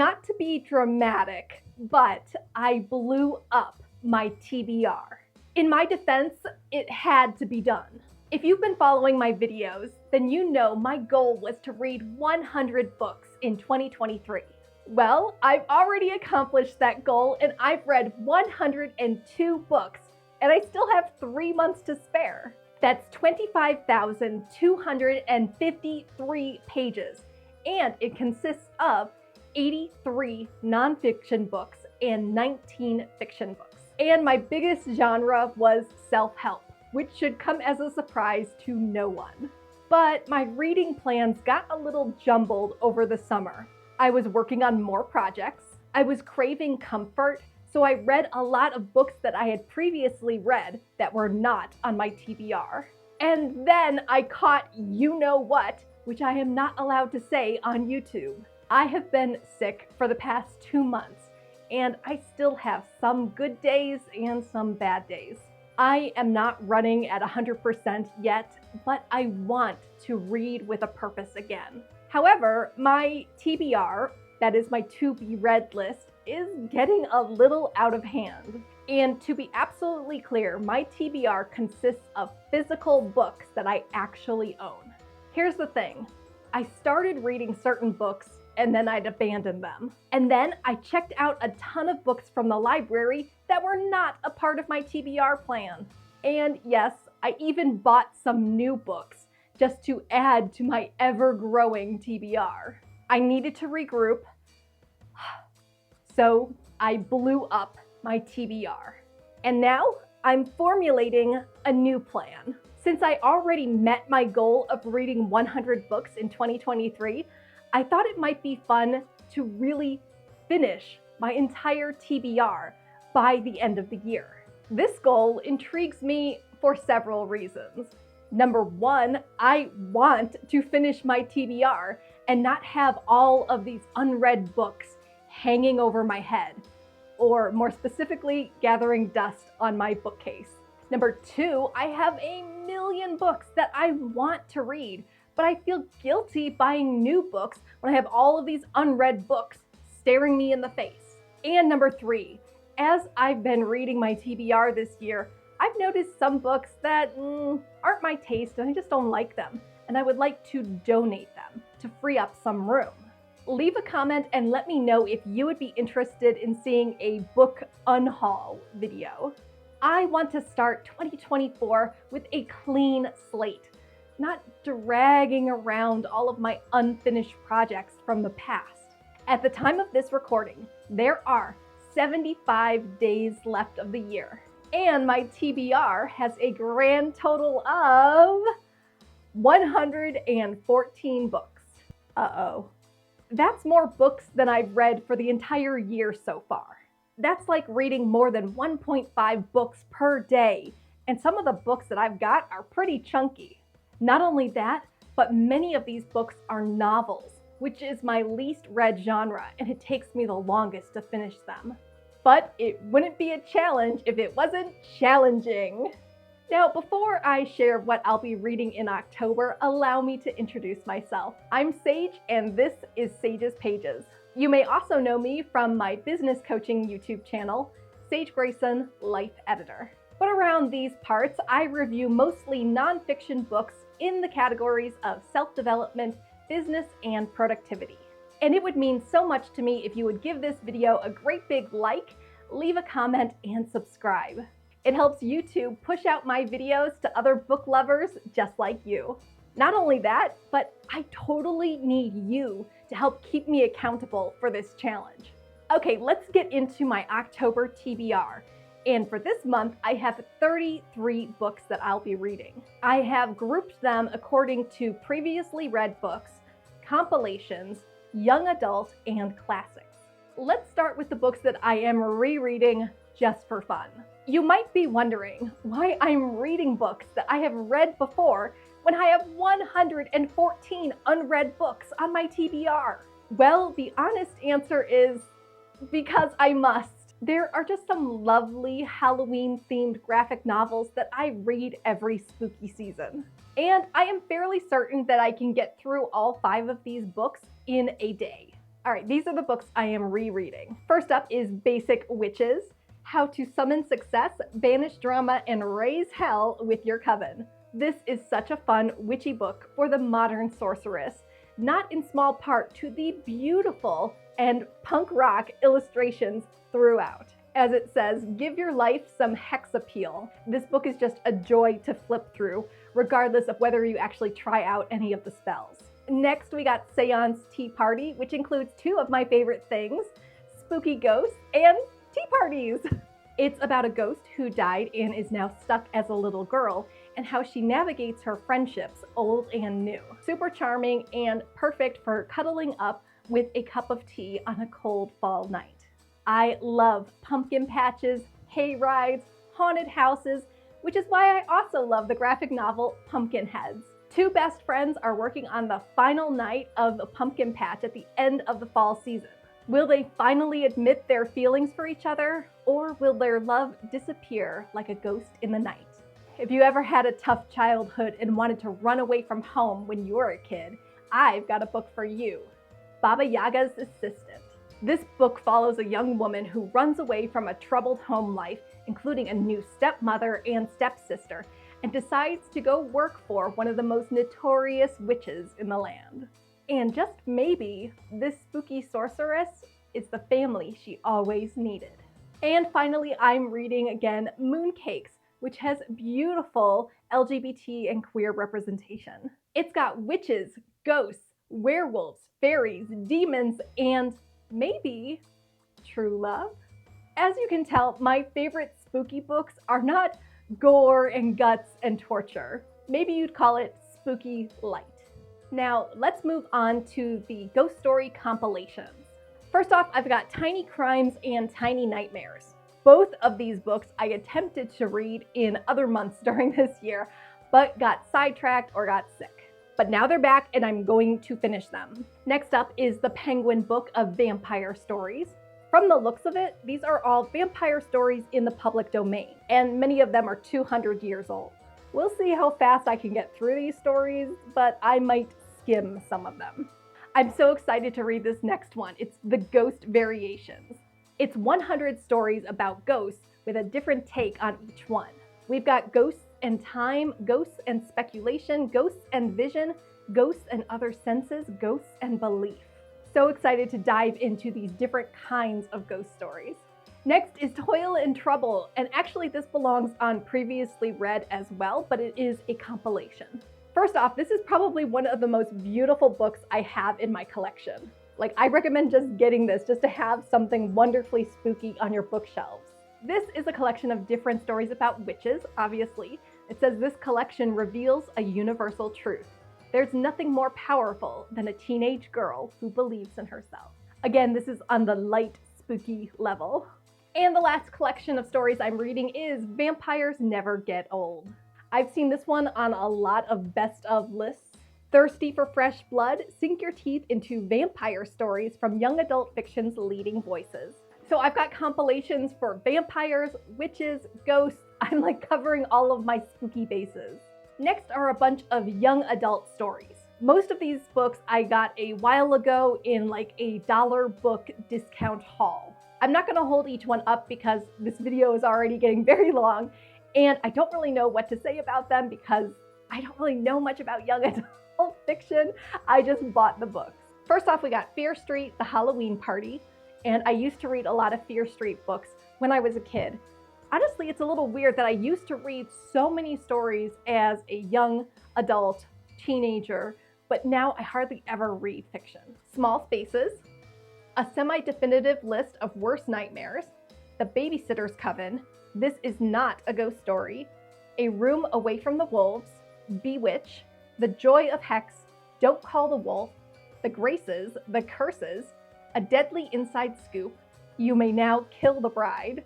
not to be dramatic, but I blew up my TBR. In my defense, it had to be done. If you've been following my videos, then you know my goal was to read 100 books in 2023. Well, I've already accomplished that goal and I've read 102 books, and I still have 3 months to spare. That's 25,253 pages, and it consists of 83 nonfiction books and 19 fiction books. And my biggest genre was self-help, which should come as a surprise to no one. But my reading plans got a little jumbled over the summer. I was working on more projects, I was craving comfort, so I read a lot of books that I had previously read that were not on my TBR. And then I caught you-know-what, which I am not allowed to say on YouTube. I have been sick for the past 2 months, and I still have some good days and some bad days. I am not running at 100% yet, but I want to read with a purpose again. However, my TBR, that is my to-be-read list, is getting a little out of hand. And to be absolutely clear, my TBR consists of physical books that I actually own. Here's the thing. I started reading certain books and then I'd abandon them. And then I checked out a ton of books from the library that were not a part of my TBR plan. And yes, I even bought some new books just to add to my ever-growing TBR. I needed to regroup, so I blew up my TBR. And now I'm formulating a new plan. Since I already met my goal of reading 100 books in 2023, I thought it might be fun to really finish my entire TBR by the end of the year. This goal intrigues me for several reasons. Number one, I want to finish my TBR and not have all of these unread books hanging over my head, or more specifically, gathering dust on my bookcase. Number two, I have a million books that I want to read, but I feel guilty buying new books when I have all of these unread books staring me in the face. And number three, as I've been reading my TBR this year, I've noticed some books that aren't my taste and I just don't like them, and I would like to donate them to free up some room. Leave a comment and let me know if you would be interested in seeing a book unhaul video. I want to start 2024 with a clean slate, not dragging around all of my unfinished projects from the past. At the time of this recording, there are 75 days left of the year, and my TBR has a grand total of 114 books. Uh-oh. That's more books than I've read for the entire year so far. That's like reading more than 1.5 books per day, and some of the books that I've got are pretty chunky. Not only that, but many of these books are novels, which is my least read genre, and it takes me the longest to finish them. But it wouldn't be a challenge if it wasn't challenging. Now, before I share what I'll be reading in October, allow me to introduce myself. I'm Sage, and this is Sage's Pages. You may also know me from my business coaching YouTube channel, Sage Grayson, Life Editor. But around these parts, I review mostly nonfiction books in the categories of self-development, business, and productivity. And it would mean so much to me if you would give this video a great big like, leave a comment, and subscribe. It helps YouTube push out my videos to other book lovers just like you. Not only that, but I totally need you to help keep me accountable for this challenge. Okay, let's get into my October TBR. And for this month, I have 33 books that I'll be reading. I have grouped them according to previously read books, compilations, young adult, and classics. Let's start with the books that I am rereading just for fun. You might be wondering why I'm reading books that I have read before when I have 114 unread books on my TBR. Well, the honest answer is because I must. There are just some lovely Halloween-themed graphic novels that I read every spooky season. And I am fairly certain that I can get through all 5 of these books in a day. All right, these are the books I am rereading. First up is Basic Witches: How to Summon Success, Banish Drama, and Raise Hell with Your Coven. This is such a fun, witchy book for the modern sorceress, not in small part to the beautiful and punk rock illustrations throughout. As it says, give your life some hex appeal. This book is just a joy to flip through, regardless of whether you actually try out any of the spells. Next, we got Seance Tea Party, which includes two of my favorite things, spooky ghosts and tea parties. It's about a ghost who died and is now stuck as a little girl, and how she navigates her friendships, old and new. Super charming and perfect for cuddling up with a cup of tea on a cold fall night. I love pumpkin patches, hay rides, haunted houses, which is why I also love the graphic novel Pumpkinheads. Two best friends are working on the final night of the pumpkin patch at the end of the fall season. Will they finally admit their feelings for each other, or will their love disappear like a ghost in the night? If you ever had a tough childhood and wanted to run away from home when you were a kid, I've got a book for you, Baba Yaga's Assistant. This book follows a young woman who runs away from a troubled home life, including a new stepmother and stepsister, and decides to go work for one of the most notorious witches in the land. And just maybe, this spooky sorceress is the family she always needed. And finally, I'm reading again Mooncakes, which has beautiful LGBT and queer representation. It's got witches, ghosts, werewolves, fairies, demons, and maybe true love. As you can tell, my favorite spooky books are not gore and guts and torture. Maybe you'd call it spooky light. Now, let's move on to the ghost story compilations. First off, I've got Tiny Crimes and Tiny Nightmares. Both of these books I attempted to read in other months during this year, but got sidetracked or got sick. But now they're back and I'm going to finish them. Next up is the Penguin book of vampire stories. From the looks of it, these are all vampire stories in the public domain, and many of them are 200 years old. We'll see how fast I can get through these stories, but I might skim some of them. I'm so excited to read this next one. It's The Ghost Variations. It's 100 stories about ghosts with a different take on each one. We've got ghosts and time, ghosts and speculation, ghosts and vision, ghosts and other senses, ghosts and belief. So excited to dive into these different kinds of ghost stories. Next is Toil and Trouble, and actually this belongs on Previously Read as well, but it is a compilation. First off, this is probably one of the most beautiful books I have in my collection. Like, I recommend just getting this just to have something wonderfully spooky on your bookshelves. This is a collection of different stories about witches, obviously. It says this collection reveals a universal truth. There's nothing more powerful than a teenage girl who believes in herself. Again, this is on the light, spooky level. And the last collection of stories I'm reading is Vampires Never Get Old. I've seen this one on a lot of best of lists. Thirsty for fresh blood? Sink your teeth into vampire stories from young adult fiction's leading voices. So I've got compilations for vampires, witches, ghosts. I'm like covering all of my spooky bases. Next are a bunch of young adult stories. Most of these books I got a while ago in like a $1 book discount haul. I'm not gonna hold each one up because this video is already getting very long, and I don't really know what to say about them because I don't really know much about young adult fiction. I just bought the books. First off, we got Fear Street, The Halloween Party, and I used to read a lot of Fear Street books when I was a kid. Honestly, it's a little weird that I used to read so many stories as a young adult teenager, but now I hardly ever read fiction. Small Spaces, a semi-definitive list of worst nightmares, The Babysitter's Coven, This Is Not a Ghost Story, A Room Away from the Wolves, Bewitch, The Joy of Hex, Don't Call the Wolf, The Graces, The Curses, A Deadly Inside Scoop, You May Now Kill the Bride,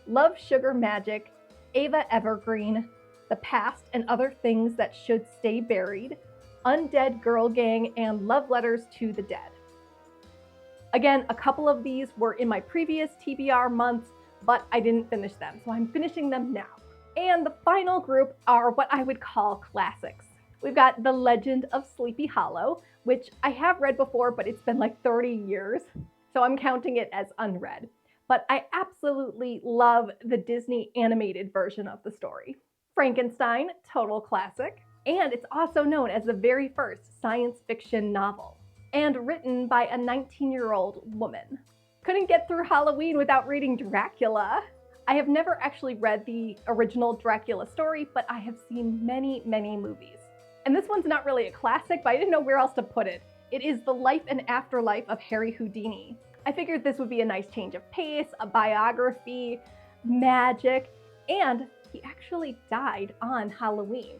Love Sugar Magic, Ava Evergreen, The Past and Other Things That Should Stay Buried, Undead Girl Gang, and Love Letters to the Dead. Again, a couple of these were in my previous TBR months, but I didn't finish them, so I'm finishing them now. And the final group are what I would call classics. We've got The Legend of Sleepy Hollow, which I have read before, but it's been like 30 years, so I'm counting it as unread. But I absolutely love the Disney animated version of the story. Frankenstein, total classic, and it's also known as the very first science fiction novel, and written by a 19-year-old woman. Couldn't get through Halloween without reading Dracula. I have never actually read the original Dracula story, but I have seen many, many movies. And this one's not really a classic, but I didn't know where else to put it. It is The Life and Afterlife of Harry Houdini. I figured this would be a nice change of pace, a biography, magic, and he actually died on Halloween.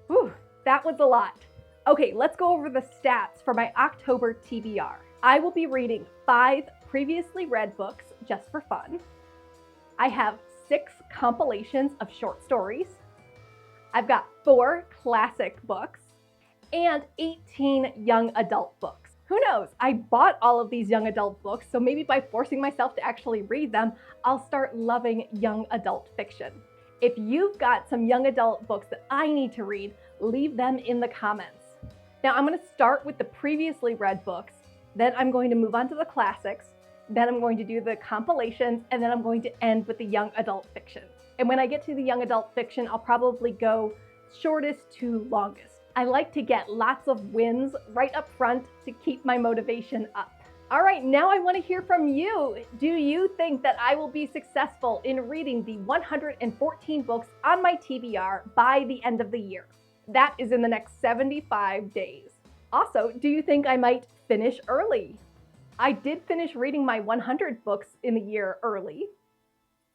Whew, that was a lot. Okay, let's go over the stats for my October TBR. I will be reading 5 previously read books just for fun. I have 6 compilations of short stories. I've got 4 classic books and 18 young adult books. Who knows? I bought all of these young adult books, so maybe by forcing myself to actually read them, I'll start loving young adult fiction. If you've got some young adult books that I need to read, leave them in the comments. Now I'm going to start with the previously read books, then I'm going to move on to the classics, then I'm going to do the compilations, and then I'm going to end with the young adult fiction. And when I get to the young adult fiction, I'll probably go shortest to longest. I like to get lots of wins right up front to keep my motivation up. All right, now I want to hear from you. Do you think that I will be successful in reading the 114 books on my TBR by the end of the year? That is in the next 75 days. Also, do you think I might finish early? I did finish reading my 100 books in the year early.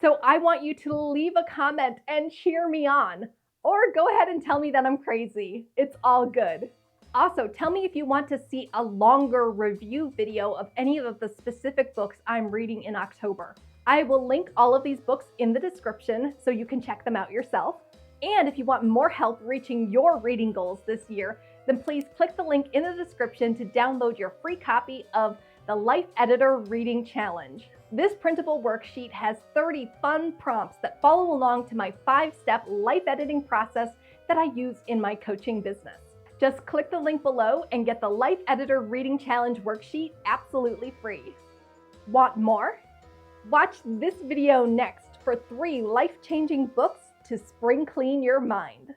So I want you to leave a comment and cheer me on, or go ahead and tell me that I'm crazy. It's all good. Also, tell me if you want to see a longer review video of any of the specific books I'm reading in October. I will link all of these books in the description so you can check them out yourself. And if you want more help reaching your reading goals this year, then please click the link in the description to download your free copy of the Life Editor Reading Challenge. This printable worksheet has 30 fun prompts that follow along to my 5-step life editing process that I use in my coaching business. Just click the link below and get the Life Editor Reading Challenge worksheet absolutely free. Want more? Watch this video next for 3 life-changing books to spring clean your mind.